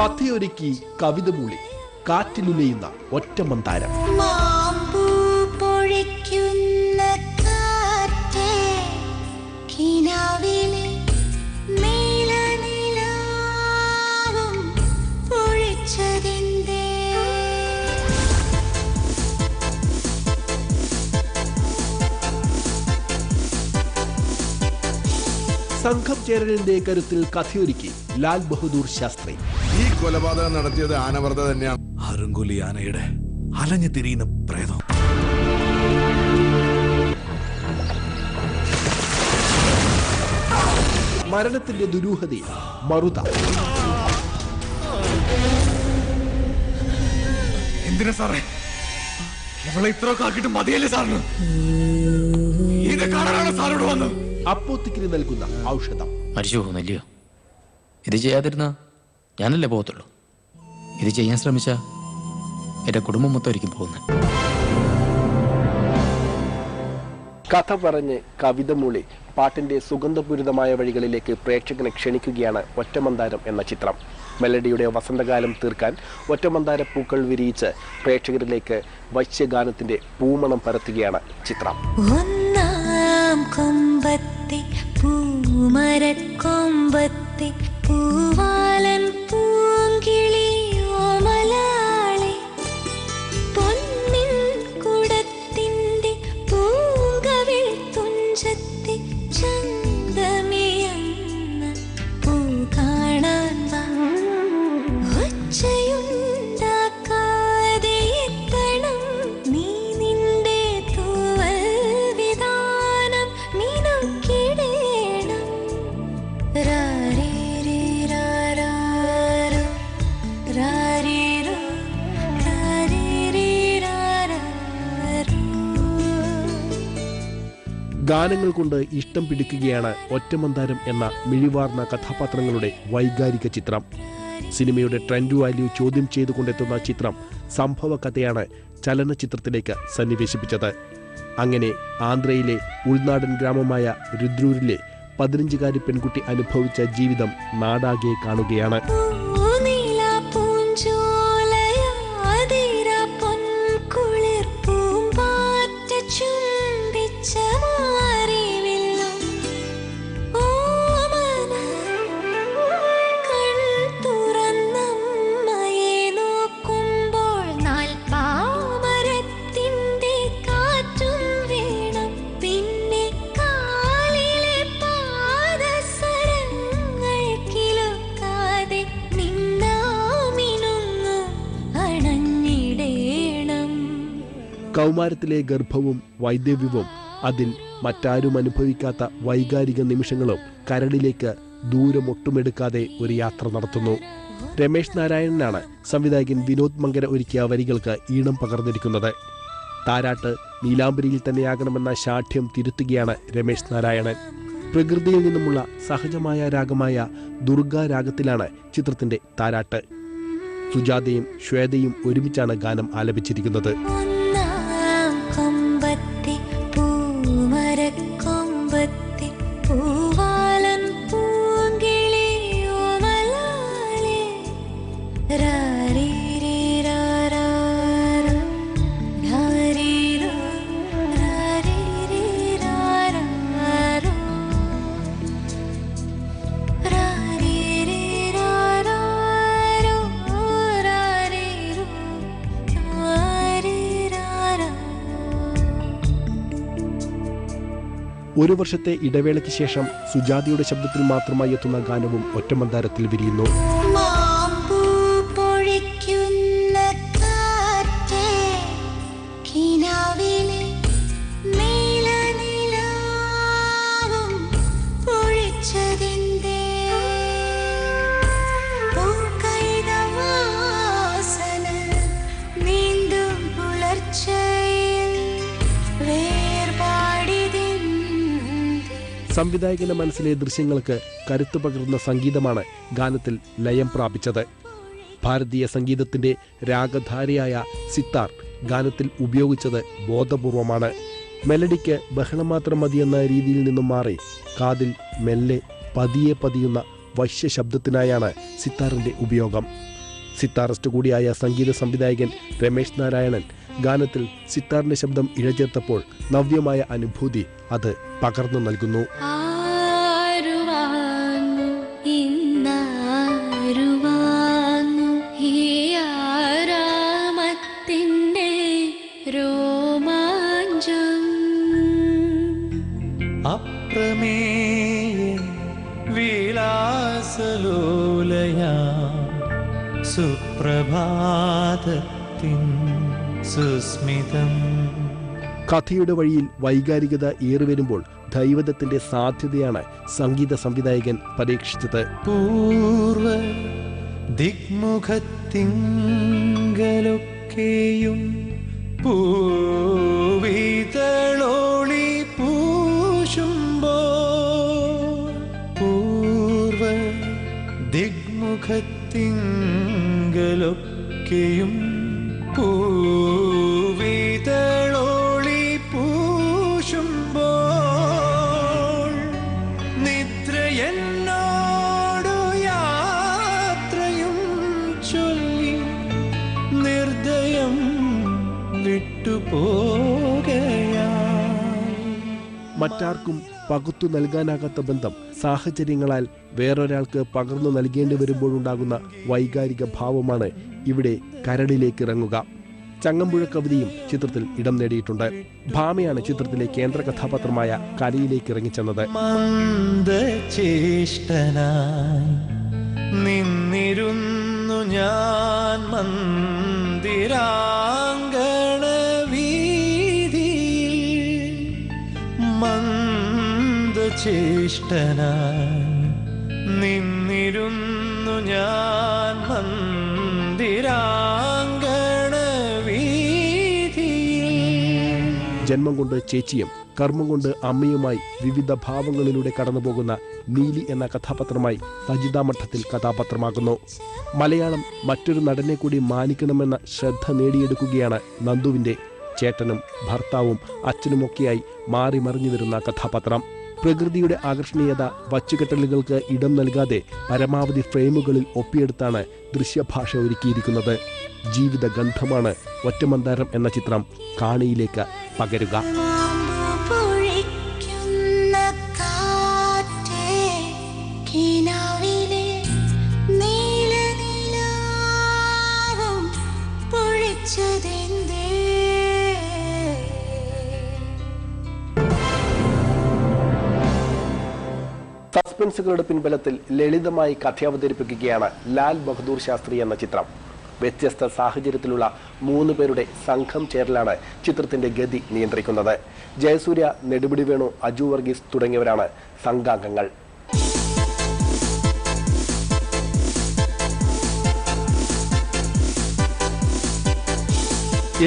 കഥയൊരുക്കി കവിത മൂളി കാറ്റിലുലയുന്ന ഒറ്റമന്താരം. സംഘം ചേരലിന്റെ കരുത്തിൽ കഥയൊരുക്കി ലാൽ ബഹദൂർ ശാസ്ത്രി. ഈ കൊലപാതകം നടത്തിയത് ആനവർദ്ധ തന്നെയാണ്. അരുങ്കുലി ആനയുടെ അലഞ്ഞു തിരിയുന്ന പ്രേതം. മരണത്തിന്റെ ദുരൂഹതയിൽ മറുത. എന്തിനാ സാറേ ഇവളെ ഇത്രയൊക്കെ ആക്കിയിട്ട് മതിയല്ലേ സാറിന്? ഇത് കാണാനാണ് സാറോട് വന്നു. അപ്പോത്തിക്കിന് നൽകുന്ന ഔഷധം. മരിച്ചു പോകുന്നില്ലയോ? ഇത് ചെയ്യാതിരുന്ന ഞാനല്ലേ പോകത്തുള്ളൂ. ഇത് ചെയ്യാൻ ശ്രമിച്ച എന്റെ കുടുംബം മൊത്തം ഒരിക്കലും പോകുന്നത്. കഥ പറഞ്ഞ് കവിത മൂളി പാട്ടിന്റെ സുഗന്ധപൂരിതമായ വഴികളിലേക്ക് പ്രേക്ഷകനെ ക്ഷണിക്കുകയാണ് ഒറ്റമന്താരം എന്ന ചിത്രം. മെലഡിയുടെ വസന്തകാലം തീർക്കാൻ ഒറ്റമന്താര പൂക്കൾ വിരിയിച്ച് പ്രേക്ഷകരിലേക്ക് വശ്യഗാനത്തിന്റെ പൂമണം പരത്തുകയാണ് ചിത്രം. കൊമ്പത്തെ പൂമരക്കൊമ്പത്തെ പൂവാലൻ പൂങ്കിളിയോ മലയാളി പൊന്നിൻ കുടത്തിന്റെ പൂങ്കവിൾ തുഞ്ചത്തെ ചന്തമിയെന്ന പൂ കാണാൻ ഒച്ചയുണ്ടാക്കാതെ എത്തണം നീ നിന്റെ തൂവൽ വിധാനം നിനക്കിടേണം. രാരീരാരോ രാരീരോ രാരീരാരോ. ഗാനങ്ങൾ കൊണ്ട് ഇഷ്ടം പിടിക്കുകയാണ് ഒറ്റമന്താരം എന്ന മിഴിവാർന്ന കഥാപാത്രങ്ങളുടെ വൈകാരിക ചിത്രം. സിനിമയുടെ ട്രെൻഡ് വാല്യൂ ചോദ്യം ചെയ്തുകൊണ്ടെത്തുന്ന ചിത്രം സംഭവ കഥയാണ് ചലനചിത്രത്തിലേക്ക് സന്നിവേശിപ്പിച്ചത്. അങ്ങനെ ആന്ധ്രയിലെ ഉൾനാടൻ ഗ്രാമമായ രുദ്രൂരിലെ 15-കാരി പെൺകുട്ടി അനുഭവിച്ച ജീവിതം നാടാകെ കാണുകയാണ്. കൗമാരത്തിലെ ഗർഭവും വൈദവ്യവും അതിൽ മറ്റാരും അനുഭവിക്കാത്ത വൈകാരിക നിമിഷങ്ങളും കരടിലേക്ക് ദൂരമൊട്ടുമെടുക്കാതെ ഒരു യാത്ര നടത്തുന്നു. രമേശ് നാരായണനാണ് സംവിധായകൻ വിനോദ് മങ്കര ഒരുക്കിയ വരികൾക്ക് ഈണം പകർന്നിരിക്കുന്നത്. താരാട്ട് നീലാംബരിയിൽ തന്നെയാകണമെന്ന ശാഠ്യം തിരുത്തുകയാണ് രമേശ് നാരായണൻ. പ്രകൃതിയിൽ നിന്നുമുള്ള സഹജമായ രാഗമായ ദുർഗാ രാഗത്തിലാണ് ചിത്രത്തിന്റെ താരാട്ട്. സുജാതയും ശ്വേതയും ഒരുമിച്ചാണ് ഗാനം ആലപിച്ചിരിക്കുന്നത്. പൂമരക്കൊമ്പത്തെ പൂവാലൻ പൂങ്കിളിയോ മലയാളി രാരീരാരോ രാരീരോ രാരീരാരോ രാരീരാരോ രാരീരോ രാരീരാരോ. ഒരു വർഷത്തെ ഇടവേളയ്ക്ക് ശേഷം സുജാതയുടെ ശബ്ദത്തിൽ മാത്രമായി എത്തുന്ന ഗാനവും ഒറ്റമന്താരത്തിൽ വിരിയുന്നു. സംവിധായകന്റെ മനസ്സിലെ ദൃശ്യങ്ങൾക്ക് കരുത്തു പകർന്ന സംഗീതമാണ് ഗാനത്തിൽ ലയം പ്രാപിച്ചത്. ഭാരതീയ സംഗീതത്തിന്റെ രാഗധാരയായ സിത്താർ ഗാനത്തിൽ ഉപയോഗിച്ചത് ബോധപൂർവമാണ്. മെലഡിക്ക് ബഹളം മാത്രം മതിയെന്ന രീതിയിൽ നിന്നും മാറി കാതിൽ മെല്ലെ പതിയെ പതിയുന്ന വശ്യ ശബ്ദത്തിനായാണ് സിത്താറിന്റെ ഉപയോഗം. സിത്താറിസ്റ്റ് കൂടിയായ സംഗീത സംവിധായകൻ രമേശ് നാരായണൻ ഗാനത്തിൽ സിത്താറിന്റെ ശബ്ദം ഇഴചേർത്തപ്പോൾ നവ്യമായ അനുഭൂതി അത് പകർന്നു നൽകുന്നു. അപ്രമേയ വിലാസലോലയാ സുപ്രഭാതത്തിൻ സുസ്മിതം. കഥയുടെ വഴിയിൽ വൈകാരികത ഏറിവരുമ്പോൾ ദൈവത്തിന്റെ സാധ്യതയാണ് സംഗീത സംവിധായകൻ പരീക്ഷിച്ചത്. പൂർവ ദിഗ്മുഖത്തിങ്കലൊക്കെയും പൂവിതളോളി പൂശുമ്പോൾ പൂർവ ദിഗ്മുഖത്തിങ്കലൊക്കെയും പൂവിതളോളി പൂശുമ്പോൾ നിദ്രയെന്നോടു യാത്രയും ചൊല്ലി നിർദ്ദയം വിട്ടുപോകയാ. മറ്റാർക്കും പകുത്തു നൽകാനാകാത്ത ബന്ധം സാഹചര്യങ്ങളാൽ വേറൊരാൾക്ക് പകർന്നു നൽകേണ്ടി വരുമ്പോഴുണ്ടാകുന്ന വൈകാരിക ഭാവമാണ് ഇവിടെ കരടിലേക്ക് ഇറങ്ങുക. ചങ്ങമ്പുഴ കവിതയും ചിത്രത്തിൽ ഇടം നേടിയിട്ടുണ്ട്. ഭാമയാണ് ചിത്രത്തിലെ കേന്ദ്ര കഥാപാത്രമായ കരയിലേക്ക് ഇറങ്ങിച്ചെന്നത്. മന്ദചേഷ്ടനായി നിന്നിരുന്നു ഞാൻ മന്ദിരാങ്കണ വീതിയിൽ മന്ദചേഷ്ടനായി നിന്നിരുന്നു ഞാൻ മന്ദിരാങ്കണ വീതിയിൽ. ജന്മം കൊണ്ട് ചേച്ചിയും കർമ്മം കൊണ്ട് അമ്മയുമായി വിവിധ ഭാവങ്ങളിലൂടെ കടന്നുപോകുന്ന നീലി എന്ന കഥാപാത്രമായി സജിത മഠത്തിൽ കഥാപാത്രമാകുന്നു. മലയാളം മറ്റൊരു നടനെ കൂടി മാനിക്കണമെന്ന ശ്രദ്ധ നേടിയെടുക്കുകയാണ് നന്ദുവിന്റെ ചേട്ടനും ഭർത്താവും അച്ഛനുമൊക്കെയായി മാറി മറിഞ്ഞു വരുന്ന കഥാപാത്രം. പ്രകൃതിയുടെ ആകർഷണീയത വച്ചുകെട്ടലുകൾക്ക് ഇടം നൽകാതെ പരമാവധി ഫ്രെയിമുകളിൽ ഒപ്പിയെടുത്താണ് ദൃശ്യഭാഷ ഒരുക്കിയിരിക്കുന്നത്. ജീവിതഗന്ധമാണ് ഒറ്റമന്ദാരം എന്ന ചിത്രം കാണിയിലേക്ക് പകരുക. സസ്പെൻസുകളുടെ പിൻബലത്തിൽ ലളിതമായി കഥയവതരിപ്പിക്കുകയാണ് ലാൽ ബഹദൂർ ശാസ്ത്രി എന്ന ചിത്രം. വ്യത്യസ്ത സാഹചര്യത്തിലുള്ള 3 പേരുടെ സംഘം ചേരലാണ് ചിത്രത്തിന്റെ ഗതി നിയന്ത്രിക്കുന്നത്. ജയസൂര്യ, നെടുപിടി വേണു, അജു വർഗീസ് തുടങ്ങിയവരാണ് സംഘാംഗങ്ങൾ.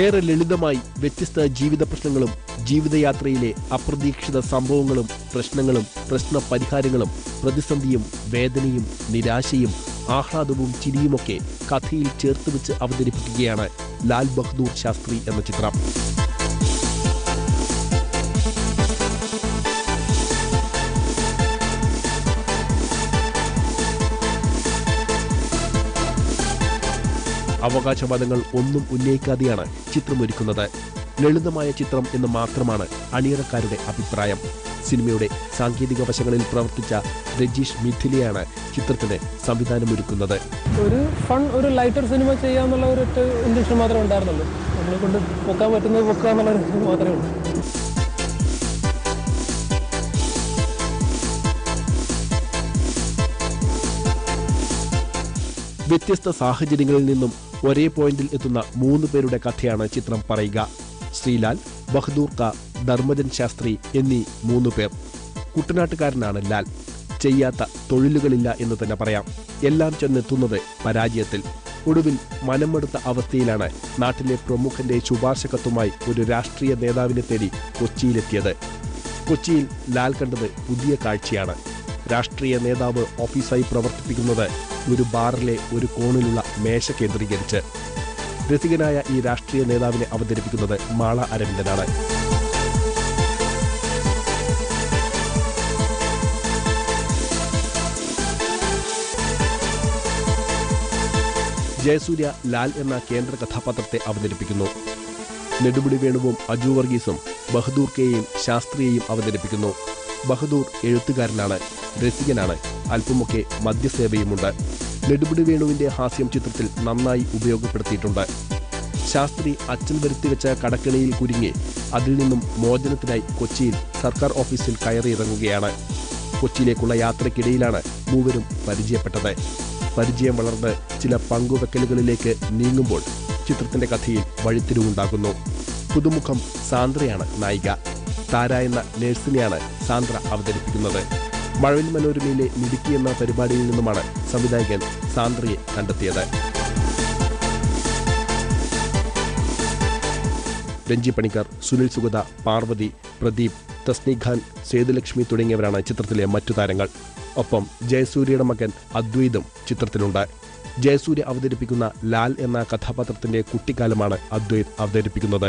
ഏറെ ലളിതമായി വ്യത്യസ്ത ജീവിത പ്രശ്നങ്ങളും ജീവിതയാത്രയിലെ അപ്രതീക്ഷിത സംഭവങ്ങളും പ്രശ്നങ്ങളും പ്രശ്ന പരിഹാരങ്ങളും പ്രതിസന്ധിയും വേദനയും നിരാശയും ആഹ്ലാദവും ചിരിയുമൊക്കെ കഥയിൽ ചേർത്തുവെച്ച് അവതരിപ്പിക്കുകയാണ് ലാൽ ബഹദൂർ ശാസ്ത്രി എന്ന ചിത്രം. അവകാശവാദങ്ങൾ ഒന്നും ഉന്നയിക്കാതെയാണ് ചിത്രമൊരുക്കുന്നത്. ലളിതമായ ചിത്രം എന്ന് മാത്രമാണ് അണിയറക്കാരുടെ അഭിപ്രായം. സിനിമയുടെ സാങ്കേതിക വശങ്ങളിൽ പ്രവർത്തിച്ച രജീഷ് മിഥിലിയാണ് ചിത്രത്തിന് സംവിധാനമൊരുക്കുന്നത്. ഒരു ലൈറ്റർ സിനിമ ചെയ്യാന്നുള്ള ഒരു ഇൻഡസ്ട്രി മാത്രമേ ഉണ്ടായിരുന്നുള്ളൂ. നമ്മളെ കൊണ്ട് പൊക്കാൻ പറ്റുന്നത് പൊക്കുക എന്നുള്ള മാത്രമേ ഉള്ളൂ. വ്യത്യസ്ത സാഹചര്യങ്ങളിൽ നിന്നും ഒരേ പോയിന്റിൽ എത്തുന്ന 3 പേരുടെ കഥയാണ് ചിത്രം പറയുക. ശ്രീലാൽ, ബഹദൂർ ക, ധർമ്മജൻ ശാസ്ത്രി എന്നീ 3 പേർ. കുട്ടനാട്ടുകാരനാണ് ലാൽ. ചെയ്യാത്ത തൊഴിലുകളില്ല എന്ന് തന്നെ പറയാം. എല്ലാം ചെന്നെത്തുന്നത് പരാജയത്തിൽ. ഒടുവിൽ മനമെടുത്ത അവസ്ഥയിലാണ് നാട്ടിലെ പ്രമുഖന്റെ ശുപാർശ കത്തുമായി ഒരു രാഷ്ട്രീയ നേതാവിനെ തേടി കൊച്ചിയിലെത്തിയത്. കൊച്ചിയിൽ ലാൽ കണ്ടത് പുതിയ കാഴ്ചയാണ്. രാഷ്ട്രീയ നേതാവ് ഓഫീസായി പ്രവർത്തിപ്പിക്കുന്നത് ഒരു ബാറിലെ ഒരു കോണിലുള്ള മേശ കേന്ദ്രീകരിച്ച്. രസികനായ ഈ രാഷ്ട്രീയ നേതാവിനെ അവതരിപ്പിക്കുന്നത് മാള അരവിന്ദനാണ്. ജയസൂര്യ ലാൽ എന്ന കേന്ദ്ര കഥാപാത്രത്തെ അവതരിപ്പിക്കുന്നു. നെടുമുടി വേണുവും അജു വർഗീസും ബഹദൂർ കെയെയും ശാസ്ത്രിയെയും അവതരിപ്പിക്കുന്നു. ബഹദൂർ എഴുത്തുകാരനാണ്, രസികനാണ്, അല്പമൊക്കെ മദ്യസേവയുമുണ്ട്. നെടുമുടി വേണുവിന്റെ ഹാസ്യം ചിത്രത്തിൽ നന്നായി ഉപയോഗപ്പെടുത്തിയിട്ടുണ്ട്. ശാസ്ത്രി അച്ഛൻ വരുത്തിവെച്ച കടക്കിണിയിൽ കുരുങ്ങി അതിൽ നിന്നും മോചനത്തിനായി കൊച്ചിയിൽ സർക്കാർ ഓഫീസിൽ കയറിയിറങ്ങുകയാണ്. കൊച്ചിയിലേക്കുള്ള യാത്രയ്ക്കിടയിലാണ് മൂവരും പരിചയപ്പെട്ടത്. പരിചയം വളർന്ന് ചില പങ്കുവെക്കലുകളിലേക്ക് നീങ്ങുമ്പോൾ ചിത്രത്തിന്റെ കഥയിൽ വഴിത്തിരിവുണ്ടാകുന്നു. പുതുമുഖം സാന്ദ്രയാണ് നായിക. താര എന്ന നഴ്സിനെയാണ് സാന്ദ്ര അവതരിപ്പിക്കുന്നത്. മഴവിൽ മനോരമയിലെ മിടുക്കി എന്ന പരിപാടിയിൽ നിന്നുമാണ് സംവിധായകൻ സാന്ദ്രയെ കണ്ടെത്തിയത്. രഞ്ജി പണിക്കർ, സുനിൽ സുഗത, പാർവതി, പ്രദീപ്, തസ്നി ഖാൻ, സേതുലക്ഷ്മി തുടങ്ങിയവരാണ് ചിത്രത്തിലെ മറ്റു താരങ്ങൾ. ഒപ്പം ജയസൂര്യയുടെ മകൻ അദ്വൈതും ചിത്രത്തിലുണ്ട്. ജയസൂര്യ അവതരിപ്പിക്കുന്ന ലാൽ എന്ന കഥാപാത്രത്തിന്റെ കുട്ടിക്കാലമാണ് അദ്വൈത് അവതരിപ്പിക്കുന്നത്.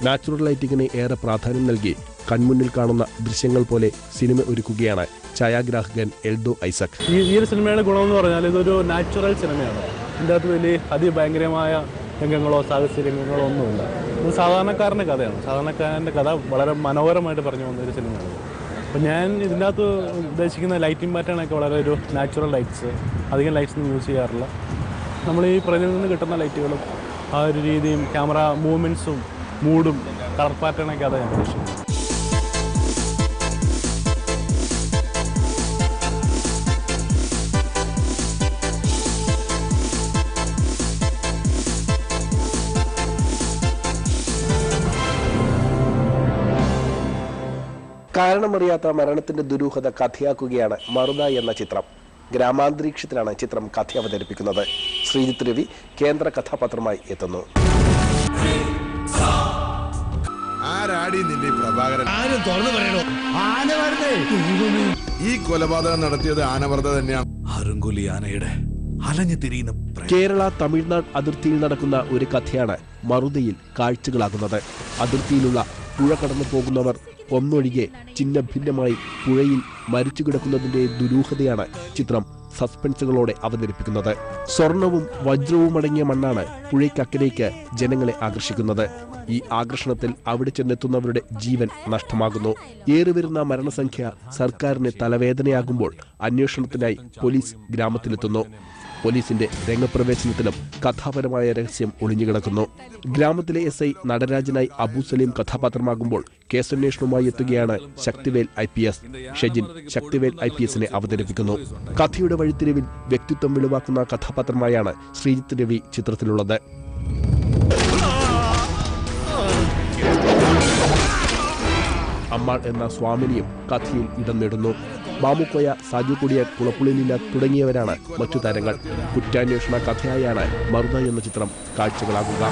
നാച്ചുറൽ ലൈറ്റിങ്ങിന് ഏറെ പ്രാധാന്യം നൽകി കൺമുന്നിൽ കാണുന്ന ദൃശ്യങ്ങൾ പോലെ സിനിമ ഒരുക്കുകയാണ് ഛായാഗ്രാഹകൻ എൽദോ ഐസക്. ഈ ഒരു സിനിമയുടെ ഗുണമെന്ന് പറഞ്ഞാൽ ഇതൊരു നാച്ചുറൽ സിനിമയാണ്. ഇതിൻ്റെ അകത്ത് വലിയ അതിഭയങ്കരമായ രംഗങ്ങളോ സാഹസ്യ രംഗങ്ങളോ ഒന്നുമില്ല. ഇത് സാധാരണക്കാരൻ്റെ കഥയാണ്. സാധാരണക്കാരൻ്റെ കഥ വളരെ മനോഹരമായിട്ട് പറഞ്ഞു പോകുന്ന ഒരു സിനിമയാണ്. അപ്പോൾ ഞാൻ ഇതിൻ്റെ അകത്ത് ഉദ്ദേശിക്കുന്ന ലൈറ്റിംഗ് പാറ്റേണൊക്കെ വളരെ ഒരു നാച്ചുറൽ ലൈറ്റ്സ്, അധികം ലൈറ്റ്സ് ഒന്നും യൂസ് ചെയ്യാറില്ല. നമ്മൾ ഈ പ്രകൃതിയിൽ നിന്ന് കിട്ടുന്ന ലൈറ്റുകളും ആ ഒരു രീതിയും ക്യാമറ മൂവ്മെൻറ്റ്സും മൂഡും കളർ പാറ്റേണൊക്കെ അതാണ് ഞാൻ ഉദ്ദേശിക്കുന്നത്. കാരണമറിയാത്ത മരണത്തിന്റെ ദുരൂഹത കഥയാക്കുകയാണ് മറുത എന്ന ചിത്രം. ഗ്രാമാന്തരീക്ഷത്തിലാണ് ചിത്രം കഥ അവതരിപ്പിക്കുന്നത്. ശ്രീജിത്ത് രവി കേന്ദ്ര കഥാപാത്രമായി എത്തുന്നു. ആരാടി നിന്റെ പ്രഭാകരൻ? ആരും തുറന്നു പറയണോ? ഈ കൊലപാതകം നടത്തിയത് ആനവർദ്ധ തന്നെയാണ്. അരുങ്കുലി ആനയുടെ അലഞ്ഞു തിരിയുന്ന കേരള തമിഴ്നാട് അതിർത്തിയിൽ നടക്കുന്ന ഒരു കഥയാണ് മറുതയിൽ കാഴ്ചകളാകുന്നത്. അതിർത്തിയിലുള്ള പുഴ കടന്നു പോകുന്നവർ ഒന്നൊഴികെ ചിഹ്ന ഭിന്നമായി പുഴയിൽ മരിച്ചു കിടക്കുന്നതിന്റെ ദുരൂഹതയാണ് ചിത്രം സസ്പെൻസുകളോടെ അവതരിപ്പിക്കുന്നത്. സ്വർണവും വജ്രവും അടങ്ങിയ മണ്ണാണ് പുഴയ്ക്കക്കരയ്ക്ക് ജനങ്ങളെ ആകർഷിക്കുന്നത്. ഈ ആകർഷണത്തിൽ അവിടെ ചെന്നെത്തുന്നവരുടെ ജീവൻ നഷ്ടമാകുന്നു. ഏറിവരുന്ന മരണസംഖ്യ സർക്കാരിന് തലവേദനയാകുമ്പോൾ അന്വേഷണത്തിനായി പോലീസ് ഗ്രാമത്തിലെത്തുന്നു. പോലീസിന്റെ രംഗപ്രവേശനത്തിലും കഥാപരമായ രഹസ്യം ഒളിഞ്ഞുകിടക്കുന്നു. ഗ്രാമത്തിലെ SI നടരാജനായി അബു സലീം കഥാപാത്രമാകുമ്പോൾ കേസന്വേഷണവുമായി എത്തുകയാണ് ശക്തിവേൽ IPS. ഷെജിൻ ശക്തിവേൽ IPSനെ അവതരിപ്പിക്കുന്നു. കഥയുടെ വഴിത്തിരിവിൽ വ്യക്തിത്വം വെളിവാക്കുന്ന കഥാപാത്രമായാണ് ശ്രീജിത്ത് രവി ചിത്രത്തിലുള്ളത്. അമ്മാൾ എന്ന സ്വാമിനിയും കഥയിൽ ഇടം നേടുന്നു. മാമുക്കോയ, സാജു കൊടിയ, കുളപ്പുള്ളിലില്ല തുടങ്ങിയവരാണ് മറ്റു താരങ്ങൾ. കുറ്റാന്വേഷണ കഥയായാണ് മറുത എന്ന ചിത്രം കാഴ്ചകളാകുക.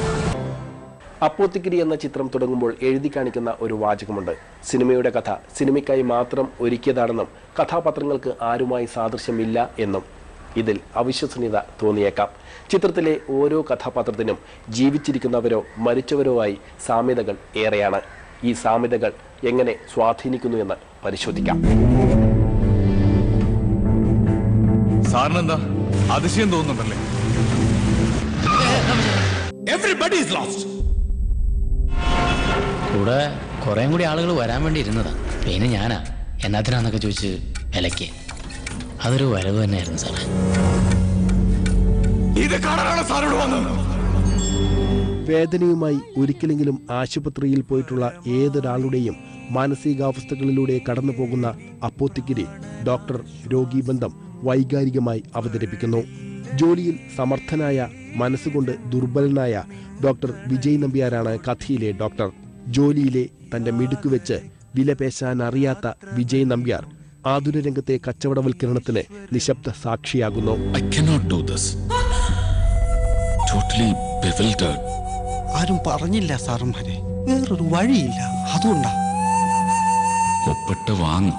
അപ്പോത്തിക്കിരി എന്ന ചിത്രം തുടങ്ങുമ്പോൾ എഴുതി കാണിക്കുന്ന ഒരു വാചകമുണ്ട്. സിനിമയുടെ കഥ സിനിമയ്ക്കായി മാത്രം ഒരുക്കിയതാണെന്നും കഥാപാത്രങ്ങൾക്ക് ആരുമായി സാദൃശ്യമില്ല എന്നും. ഇതിൽ അവിശ്വസനീയത തോന്നിയേക്കാം. ചിത്രത്തിലെ ഓരോ കഥാപാത്രത്തിനും ജീവിച്ചിരിക്കുന്നവരോ മരിച്ചവരോ ആയി സാമ്യതകൾ ഏറെയാണ്. ഈ സാമ്യതകൾ എങ്ങനെ സ്വാധീനിക്കുന്നു എന്ന് പരിശോധിക്കാം. സാറിനെന്താ അതിശയം തോന്നുന്നുണ്ടല്ലേ? Everybody is lost. കൂടെ കുറേ കൂടി ആളുകൾ വരാൻ വേണ്ടി ഇരുന്നതാ. പിന്നെ ഞാനാ എന്നാത്തിനാന്നൊക്കെ ചോദിച്ച് വിലക്ക്. അതൊരു വരവ് തന്നെയായിരുന്നു സാറേ. ഇത് കാണാനാണ് സാറോട് വന്നത്. വേദനയുമായി ഒരിക്കലെങ്കിലും ആശുപത്രിയിൽ പോയിട്ടുള്ള ഏതൊരാളുടെയും മാനസികാവസ്ഥകളിലൂടെ കടന്നു പോകുന്ന അപ്പോത്തിക്കിരി ഡോക്ടർ രോഗി ബന്ധം വൈകാരികമായി അവതരിപ്പിക്കുന്നു. ജോലിയിൽ സമർത്ഥനായ, മനസ്സുകൊണ്ട് ദുർബലനായ ഡോക്ടർ വിജയ് നമ്പ്യാരാണ് കഥയിലെ ഡോക്ടർ. ജോലിയിലെ തന്റെ മിടുക്കുവെച്ച് വിലപേശാൻ അറിയാത്ത വിജയ് നമ്പ്യാർ ആതുര രംഗത്തെ കച്ചവടവൽക്കരണത്തിന് നിശബ്ദ സാക്ഷിയാകുന്നു. ആരും പറഞ്ഞില്ല സാറന്മാരെ, വേറൊരു വഴിയില്ല, അതുകൊണ്ടാ. ഒപ്പിട്ട് വാങ്ങും.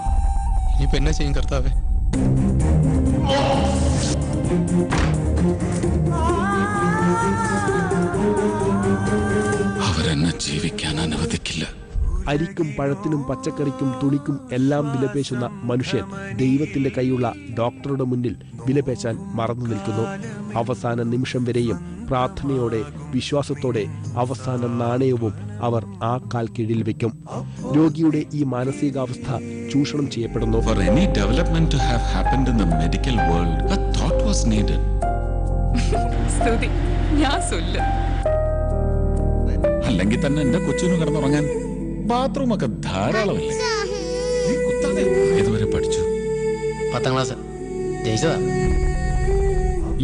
ഇനിയിപ്പോ എന്നാ ചെയ്യും കർത്താവേ? അവരെന്നെ ജീവിക്കാൻ അനുവദിക്കില്ല. അരിക്കും പഴത്തിനും പച്ചക്കറിക്കും തുണിക്കും എല്ലാം വിലപേശുന്ന മനുഷ്യൻ ദൈവത്തിന്റെ കൈയുള്ള ഡോക്ടറുടെ മുന്നിൽ വിലപേശാൻ മറന്നു നിൽക്കുന്നു. അവസാന നിമിഷം വരെയും പ്രാർത്ഥനയോടെ വിശ്വാസത്തോടെ അവസാന നാണയവും അവർ ആ കാൽ കീഴിൽ വെക്കും. രോഗിയുടെ ഈ മാനസികാവസ്ഥ ചൂഷണം ചെയ്യപ്പെടുന്നു. For any development to have happened in the medical world, a thought was needed. സ്തുതി ഞാൻ സൊല്ല്. അല്ലെങ്കിൽ തന്നെ എന്റെ കൊച്ചിന് കിടന്നുറങ്ങാൻ ബാത്റൂം ഒക്കെ ധാരാളമല്ലേ. നീ കുത്താതെ ഏതുവരെ പഠിച്ചു? 10ാം ക്ലാസ് ജയിച്ചതാ.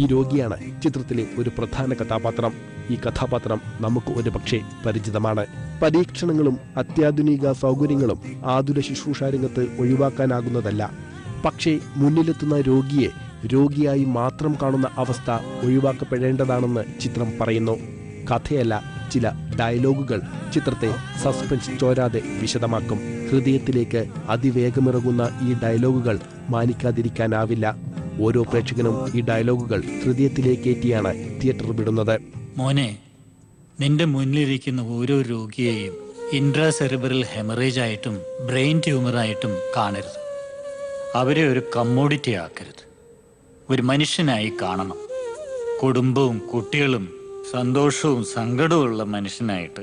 ഈ രോഗിയാണ് ചിത്രത്തിലെ ഒരു പ്രധാന കഥാപാത്രം. ഈ കഥാപാത്രം നമുക്ക് ഒരു പക്ഷേ പരിചിതമാണ്. പരീക്ഷണങ്ങളും അത്യാധുനിക സൗകര്യങ്ങളും ആതുര ശുശ്രൂഷ രംഗത്ത് ഒഴിവാക്കാനാകുന്നതല്ല. പക്ഷേ മുന്നിലെത്തുന്ന രോഗിയെ രോഗിയായി മാത്രം കാണുന്ന അവസ്ഥ ഒഴിവാക്കപ്പെടേണ്ടതാണെന്ന് ചിത്രം പറയുന്നു. കഥയല്ല, ചില ഡയലോഗുകൾ ചിത്രത്തെ സസ്പെൻസ് ചോരാതെ വിശദമാക്കും. ഹൃദയത്തിലേക്ക് അതിവേഗമിറങ്ങുന്ന ഈ ഡയലോഗുകൾ മാനിക്കാതിരിക്കാനാവില്ല. ഓരോ പ്രേക്ഷകനും ഈ ഡയലോഗുകൾ ഹൃദയത്തിലേക്കേറ്റിയാണ് തിയേറ്റർ വിടുന്നത്. മോനെ, നിന്റെ മുന്നിലിരിക്കുന്ന ഓരോ രോഗിയെയും ഇൻട്രാസെറിബ്രൽ ഹെമറേജ് ആയിട്ടും ബ്രെയിൻ ട്യൂമറായിട്ടും കാണരുത്. അവരെ ഒരു കമ്മോഡിറ്റി ആക്കരുത്. ഒരു മനുഷ്യനായി കാണണം. കുടുംബവും കുട്ടികളും സന്തോഷവും സങ്കടവും ഉള്ള മനുഷ്യനായിട്ട്.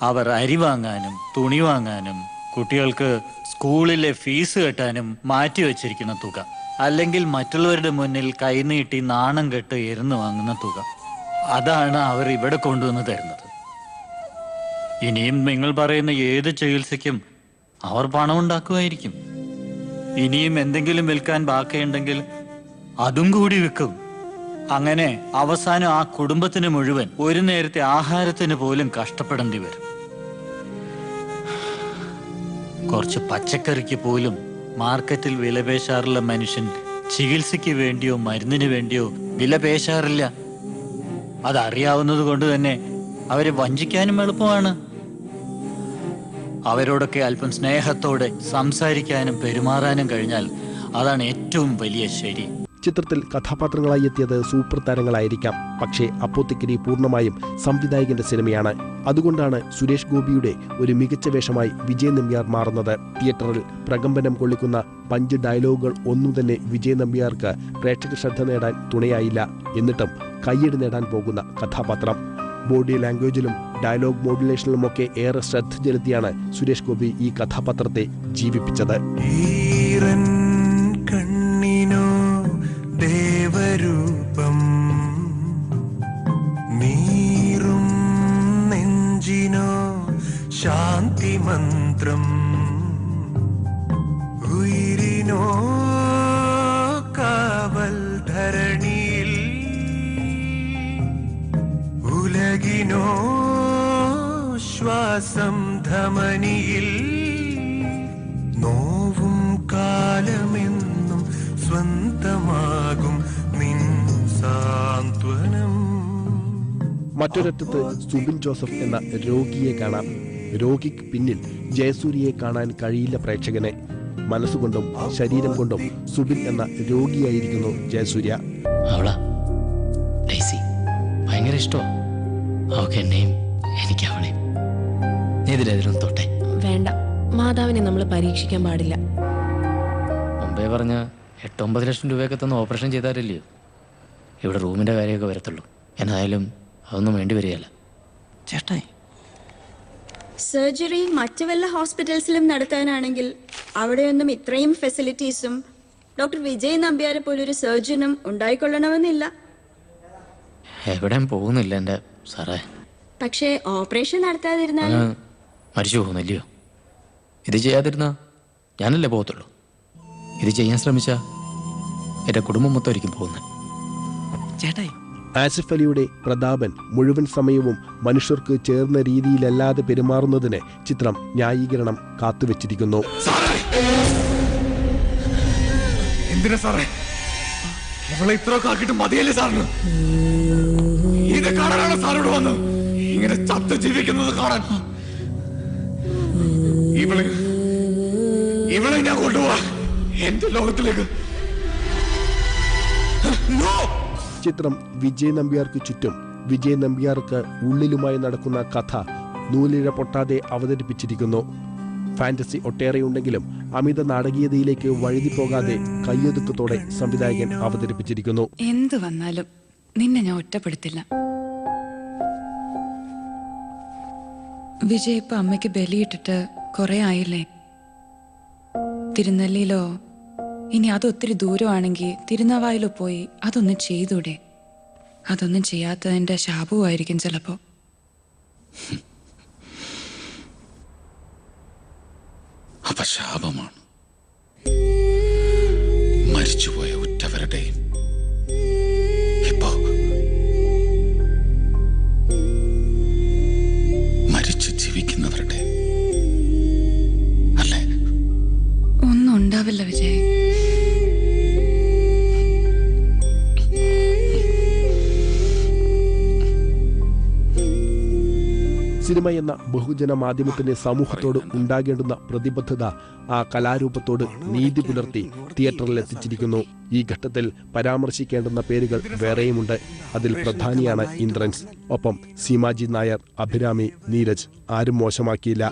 അവർ അരി വാങ്ങാനും തുണി വാങ്ങാനും കുട്ടികൾക്ക് സ്കൂളിലെ ഫീസ് കെട്ടാനും മാറ്റിവെച്ചിരിക്കുന്ന തുക, അല്ലെങ്കിൽ മറ്റുള്ളവരുടെ മുന്നിൽ കൈനീട്ടി നാണം കെട്ട് എരുന്ന് വാങ്ങുന്ന തുക, അതാണ് അവർ ഇവിടെ കൊണ്ടുവന്ന് തരുന്നത്. ഇനിയും നിങ്ങൾ പറയുന്ന ഏത് ചികിത്സയ്ക്കും അവർ പണം ഉണ്ടാക്കുമായിരിക്കും. ഇനിയും എന്തെങ്കിലും വിൽക്കാൻ ബാക്കിയുണ്ടെങ്കിൽ അതും കൂടി വിൽക്കും. അങ്ങനെ അവസാനം ആ കുടുംബത്തിന് മുഴുവൻ ഒരു നേരത്തെ ആഹാരത്തിന് പോലും കഷ്ടപ്പെടേണ്ടി വരും. കുറച്ച് പച്ചക്കറിക്ക് പോലും മാർക്കറ്റിൽ വിലപേശാറുള്ള മനുഷ്യൻ ചികിത്സയ്ക്ക് വേണ്ടിയോ മരുന്നിന് വേണ്ടിയോ വിലപേശാറില്ല. അതറിയാവുന്നത് കൊണ്ട് തന്നെ അവരെ വഞ്ചിക്കാനും എളുപ്പമാണ്. അവരോടൊക്കെ അല്പം സ്നേഹത്തോടെ സംസാരിക്കാനും പെരുമാറാനും കഴിഞ്ഞാൽ അതാണ് ഏറ്റവും വലിയ ശരി. ചിത്രത്തിൽ കഥാപാത്രങ്ങളായി എത്തിയത് സൂപ്പർ താരങ്ങളായിരിക്കാം. പക്ഷേ അപ്പോത്തിക്കരി പൂർണ്ണമായും സംവിധായകന്റെ സിനിമയാണ്. അതുകൊണ്ടാണ് സുരേഷ് ഗോപിയുടെ ഒരു മികച്ച വേഷമായി വിജയ് നമ്പ്യാർ മാറുന്നത്. തിയേറ്ററിൽ പ്രകമ്പനം കൊള്ളിക്കുന്ന പഞ്ച് ഡയലോഗുകൾ ഒന്നും തന്നെ വിജയ് നമ്പ്യാർക്ക് പ്രേക്ഷക ശ്രദ്ധ നേടാൻ തുണയായില്ല. എന്നിട്ടും കയ്യടി നേടാൻ പോകുന്ന കഥാപാത്രം. ബോഡി ലാംഗ്വേജിലും ഡയലോഗ് മോഡുലേഷനിലുമൊക്കെ ഏറെ ശ്രദ്ധ ചെലുത്തിയാണ് സുരേഷ് ഗോപി ഈ കഥാപാത്രത്തെ ജീവിപ്പിച്ചത്. ദേവരൂപം നീറും നെഞ്ചിനോ ശാന്തി മന്ത്രം ഉയിരിനോ കാവൽ ധരണിയിൽ ഉലകിനോ ശ്വാസം ധമനിയിൽ നോവും കാലമെന്നും സ്വന്തമാകും നിൻ സാന്ത്വനം. മറ്റൊരറ്റത്ത് സുബിൻ ജോസഫ് എന്ന രോഗിയെ കാണാം. രോഗിക്ക് പിന്നിൽ ജയസൂര്യയെ കാണാൻ കഴിയില്ല പ്രേക്ഷകനെ. മനസ്സുകൊണ്ടും ശരീരം കൊണ്ടും സുബിൻ എന്ന രോഗിയായിരിക്കുന്നു ജയസൂര്യ. അവളാ ഡെയ്സി ഭയങ്കര ഇഷ്ടമാണ്. അവൾക്ക് എന്നെയും എനിക്ക് അവളെയും. എതിരെതിരും തൊട്ടെ. വേണ്ട, മാതാവിനെ നമ്മൾ പരീക്ഷിക്കാൻ പാടില്ല. മുമ്പേ പറഞ്ഞ 8-9 ലക്ഷം രൂപയൊക്കെ തന്ന് ഓപ്പറേഷൻ ചെയ്താലല്ലയോ ഇവിടെ റൂമിൻ്റെ കാര്യമൊക്കെ വരത്തുള്ളൂ. എന്നായാലും അതൊന്നും വേണ്ടി വരികയല്ല. ചേട്ടായി, സർജറി മറ്റു വല്ല ഹോസ്പിറ്റൽസിലും നടത്താനാണെങ്കിൽ അവിടെയൊന്നും ഇത്രയും ഫെസിലിറ്റീസും ഡോക്ടർ വിജയ് നമ്പ്യാരെ പോലൊരു സർജനും ഉണ്ടായിക്കൊള്ളണമെന്നില്ല. എവിടെയും പോകുന്നില്ല എൻ്റെ സാറേ. പക്ഷേ ഓപ്പറേഷൻ നടത്താതിരുന്നാൽ മരിച്ചു പോകുന്നില്ലയോ? ഇത് ചെയ്യാതിരുന്നാ ഞാനല്ലേ പോകത്തുള്ളൂ. ഇത് ചെയ്യാൻ ശ്രമിച്ചാ എൻ്റെ കുടുംബം മൊത്തം ഒരിക്കും പോകുന്നത്. ചേട്ടായി, ആസിഫ് അലിയുടെ പ്രതാപൻ മുഴുവൻ സമയവും മനുഷ്യർക്ക് ചേർന്ന രീതിയിലല്ലാതെ പെരുമാറുന്നതിന് ചിത്രം ന്യായീകരണം കാത്തുവച്ചിരിക്കുന്നു. എന്തിനാ സാറേ ഇവളെ ഇത്രയൊക്കെ ആക്കിയിട്ട് മതിയല്ലേ സാറിന്? ഇത് കാണാനാണ് സാറോട് വന്ന് ഇങ്ങനെ ചത്ത് ജീവിക്കുന്നത് കാണാൻ. ഇവളെ ഞാൻ കൊണ്ടുപോവാ എന്റെ ലോകത്തിലേക്ക്. ചിത്രം വിജയ് നമ്പ്യാർക്ക് ചുറ്റും വിജയ് നമ്പ്യാർക്ക് ഉള്ളിലുമായി നടക്കുന്ന കഥ നൂലിഴ പൊട്ടാതെ അവതരിപ്പിച്ചിരിക്കുന്നു. ഫാന്റസി ഒട്ടേറെയുണ്ടെങ്കിലും അമിത നാടകീയതയിലേക്ക് വഴുതി പോകാതെ കയ്യൊതുക്കത്തോടെ സംവിധായകൻ അവതരിപ്പിച്ചിരിക്കുന്നു. എന്ത് വന്നാലും നിന്നെ ഞാൻ ഒറ്റപ്പെടുത്തില്ല. വിജയ് ഇപ്പൊ അമ്മയ്ക്ക് ബലിയിട്ടിട്ട് കുറെ ആയില്ലേ? തിരുനെല്ലിയിലോ ഇനി അതൊത്തിരി ദൂരമാണെങ്കിൽ തിരുനാവായിലോ പോയി അതൊന്നും ചെയ്തൂടെ? അതൊന്നും ചെയ്യാത്തതിന്റെ ശാപവുമായിരിക്കും ചിലപ്പോ. അപ്പൊ ശാപമാണ് മരിച്ചുപോയ ഉറ്റവരുടെയും ഇപ്പോ മരിച്ചു ജീവിക്കുന്നവരുടെ അല്ലേ? ഒന്നും ഉണ്ടാവില്ല വിജയ്. സിനിമ എന്ന ബഹുജന മാധ്യമത്തിന്റെ സമൂഹത്തോട് ഉണ്ടാകേണ്ടുന്ന പ്രതിബദ്ധത ആ കലാരൂപത്തോട് നീതി പുലർത്തി തിയേറ്ററിൽ എത്തിച്ചിരിക്കുന്നു. ഈ ഘട്ടത്തിൽ പരാമർശിക്കേണ്ടുന്ന പേരുകൾ വേറെയുമുണ്ട്. അതിൽ പ്രധാനിയാണ് ഇന്ദ്രൻസ്. ഒപ്പം സീമാജി നായർ, അഭിരാമി, നീരജ് ആരും മോശമാക്കിയില്ല.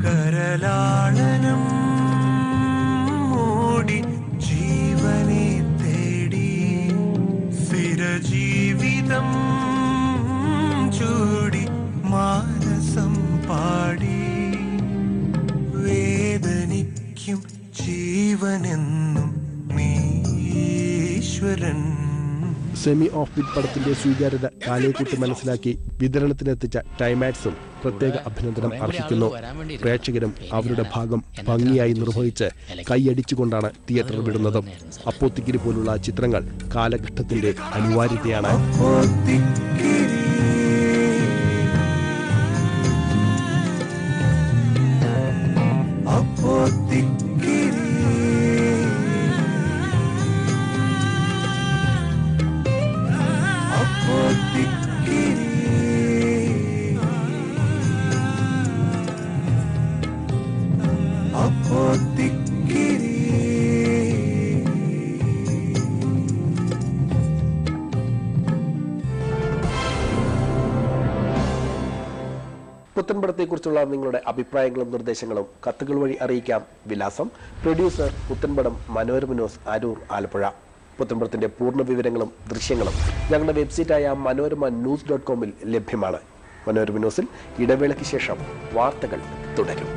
കരലാളനം മൂടി ജീവനെ തേടി സ്ഥിരജീവിതം ചൂടി മാനസം പാടി വേദനിക്കും ജീവനെന്നും നീശ്വരൻ. സെമി ഓഫ് ബീറ്റ് പടത്തിന്റെ സ്വീകാര്യത കാലേക്കൂട്ടി മനസ്സിലാക്കി വിതരണത്തിനെത്തിച്ച ടൈമാക്സും പ്രത്യേക അഭിനന്ദനം അർഹിക്കുന്നു. പ്രേക്ഷകരും അവരുടെ ഭാഗം ഭംഗിയായി നിർവഹിച്ച് കൈയടിച്ചുകൊണ്ടാണ് തിയേറ്റർ വിടുന്നത്. അപ്പോത്തിക്കിരി പോലുള്ള ചിത്രങ്ങൾ കാലഘട്ടത്തിന്റെ അനിവാര്യതയാണ്. പുത്തൻപടത്തെക്കുറിച്ചുള്ള നിങ്ങളുടെ അഭിപ്രായങ്ങളും നിർദ്ദേശങ്ങളും കത്തുകൾ വഴി അറിയിക്കാം. വിലാസം: പ്രൊഡ്യൂസർ, പുത്തൻപടം, മനോരമ ന്യൂസ്, അരൂർ, ആലപ്പുഴ. പുത്തൻപടത്തിന്റെ പൂർണ്ണ വിവരങ്ങളും ദൃശ്യങ്ങളും ഞങ്ങളുടെ വെബ്സൈറ്റായ manoromanews.com ലഭ്യമാണ്. മനോരമ ന്യൂസിൽ ഇടവേളയ്ക്ക് ശേഷം വാർത്തകൾ തുടരും.